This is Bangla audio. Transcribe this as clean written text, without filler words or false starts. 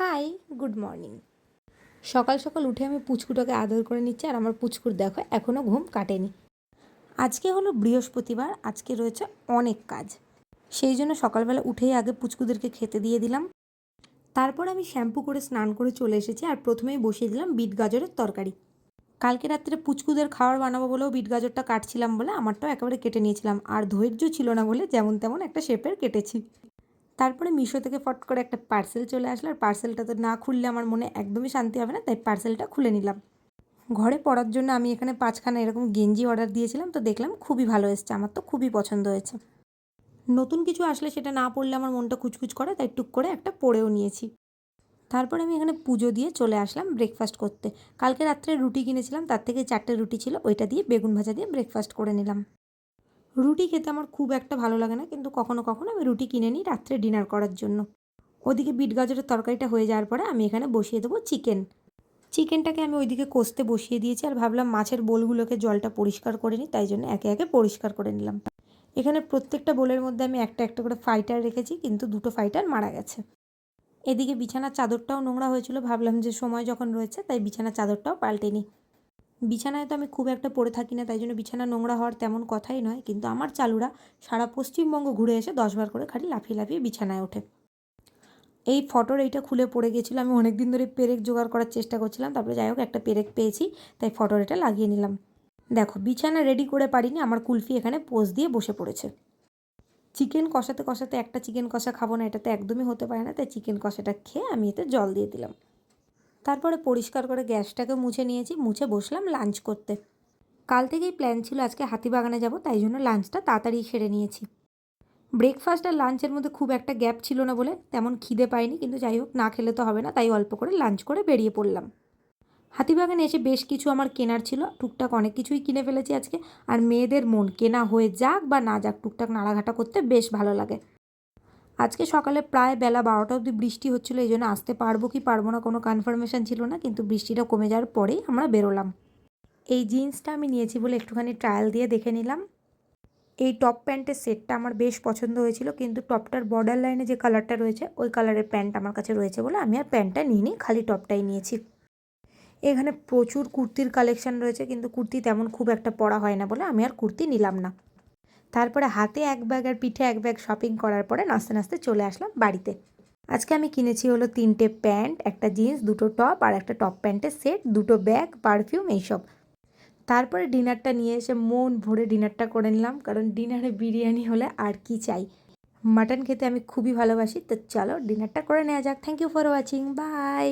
High, good morning. সকাল সকাল উঠে আমি পুচকুটাকে আদর করে নিচ্ছি, আর আমার পুচকুর দেখো এখনও ঘুম কাটেনি। আজকে হলো বৃহস্পতিবার, আজকে রয়েছে অনেক কাজ, সেই জন্য সকালবেলা উঠেই আগে পুচকুদেরকে খেতে দিয়ে দিলাম। তারপর আমি শ্যাম্পু করে স্নান করে চলে এসেছি, আর প্রথমেই বসিয়ে দিলাম বিট গাজরের তরকারি। কালকে রাত্রে পুচকুদের খাবার বানাবো বলেও বিট গাজরটা কাটছিলাম বলে আমারটাও একেবারে কেটে নিয়েছিলাম, আর ধৈর্য ছিল না বলে যেমন তেমন একটা শেপের কেটেছি। তারপরে মিশো থেকে ফট করে একটা পার্সেল চলে আসলো, আর পার্সেলটা তো না খুললে আমার মনে একদমই শান্তি হবে না, তাই পার্সেলটা খুলে নিলাম। ঘরে পরার জন্য আমি এখানে 5খানা এরকম গেঞ্জি অর্ডার দিয়েছিলাম, তো দেখলাম খুবই ভালো এসছে, আমার তো খুবই পছন্দ হয়েছে। নতুন কিছু আসলে সেটা না পরলে আমার মনটা কুচকুচ করে, তাই টুক করে একটা পরেও নিয়েছি। তারপরে আমি এখানে পুজো দিয়ে চলে আসলাম ব্রেকফাস্ট করতে। কালকে রাত্রে রুটি কিনেছিলাম, তার থেকে 4টে রুটি ছিল, ওইটা দিয়ে বেগুন ভাজা দিয়ে ব্রেকফাস্ট করে নিলাম। রুটি খেতে আমার খুব একটা ভালো লাগে না, কিন্তু কখনো কখনো আমি রুটি কিনে নিই রাত্রে ডিনার করার জন্য। ওদিকে বিট গাজরের তরকারিটা হয়ে যাওয়ার পরে আমি এখানে বসিয়ে দেবো চিকেনটাকে আমি ওইদিকে কষতে বসিয়ে দিয়েছি, আর ভাবলাম মাছের বোলগুলোকে জলটা পরিষ্কার করে নিই, তাই জন্য একে একে পরিষ্কার করে নিলাম। এখানে প্রত্যেকটা বোলের মধ্যে আমি একটা একটা করে ফাইটার রেখেছি, কিন্তু 2টো ফাইটার মারা গেছে। এদিকে বিছানার চাদরটাও নোংরা হয়েছিল, ভাবলাম যে সময় যখন রয়েছে তাই বিছানার চাদরটাও পাল্টে নিই। বিছানায় তো আমি খুব একটা পড়ে থাকি না, তাই জন্য বিছানা নোংরা হওয়ার তেমন কথাই নয়, কিন্তু আমার চালুরা সারা পশ্চিমবঙ্গ ঘুরে এসে 10বার করে খালি লাফিয়ে লাফিয়ে বিছানায় ওঠে। এই ফটোর এইটা খুলে পড়ে গেছিলো, আমি অনেক দিন ধরে পেরেক জোগাড় করার চেষ্টা করছিলাম, তারপরে যাই হোক একটা পেরেক পেয়েছি, তাই ফটোর এটা লাগিয়ে নিলাম। দেখো বিছানা রেডি করে পারিনি, আমার কুলফি এখানে পোজ দিয়ে বসে পড়েছে। চিকেন কষাতে কষাতে একটা চিকেন কষা খাবো না, এটা তো একদমই হতে পারে না, তাই চিকেন কষাটা খেয়ে আমি এতে জল দিয়ে দিলাম। তারপরে পরিষ্কার করে গ্যাসটাকে মুছে নিয়েছি, মুছে বসলাম লাঞ্চ করতে। কাল থেকেই প্ল্যান ছিল আজকে হাতিবাগানে যাব, তাই জন্য লাঞ্চটা তাড়াতাড়ি সেরে নিয়েছি। ব্রেকফাস্ট আর লাঞ্চের মধ্যে খুব একটা গ্যাপ ছিল না বলে তেমন খিদে পাইনি, কিন্তু যাই হোক না খেলে তো হবে না, তাই অল্প করে লাঞ্চ করে বেরিয়ে পড়লাম। হাতিবাগানে এসে বেশ কিছু আমার কেনার ছিল, টুকটাক অনেক কিছুই কিনে ফেলেছি আজকে। আর মেয়েদের মন কেনা হয়ে যাক বা না যাক, টুকটাক নাড়াঘাটা করতে বেশ ভালো লাগে। আজকে সকালে প্রায় বেলা 12টা অবধি বৃষ্টি হচ্ছিলো, এই জন্য আসতে পারবো কি পারবো না কোনো কনফার্মেশন ছিল না, কিন্তু বৃষ্টিটা কমে যাওয়ার পরেই আমরা বেরোলাম। এই জিন্সটা আমি নিয়েছি বলে একটুখানি ট্রায়াল দিয়ে দেখে নিলাম। এই টপ প্যান্টের সেটটা আমার বেশ পছন্দ হয়েছিল, কিন্তু টপটার বর্ডার লাইনে যে কালারটা রয়েছে ওই কালারের প্যান্ট আমার কাছে রয়েছে বলে আমি আর প্যান্টটা নিইনি, খালি টপটাই নিয়েছি। এখানে প্রচুর কুর্তির কালেকশান রয়েছে, কিন্তু কুর্তি তেমন খুব একটা পরা হয় না বলে আমি আর কুর্তি নিলাম না। তারপরে হাতে এক ব্যাগ আর পিঠে এক ব্যাগ শপিং করার পরে নাচতে নাচতে চলে আসলাম বাড়িতে। আজকে আমি কিনেছি হলো 3টে প্যান্ট, একটা জিন্স, 2টো টপ আর একটা টপ প্যান্টের সেট, 2টো ব্যাগ, পারফিউম, এইসব। তারপরে ডিনারটা নিয়ে এসে মন ভরে ডিনারটা করে নিলাম, কারণ ডিনারে বিরিয়ানি হলে আর কি চাই। মাটন খেতে আমি খুবই ভালোবাসি, তো চলো ডিনারটা করে নেওয়া যাক। Thank you for watching, by.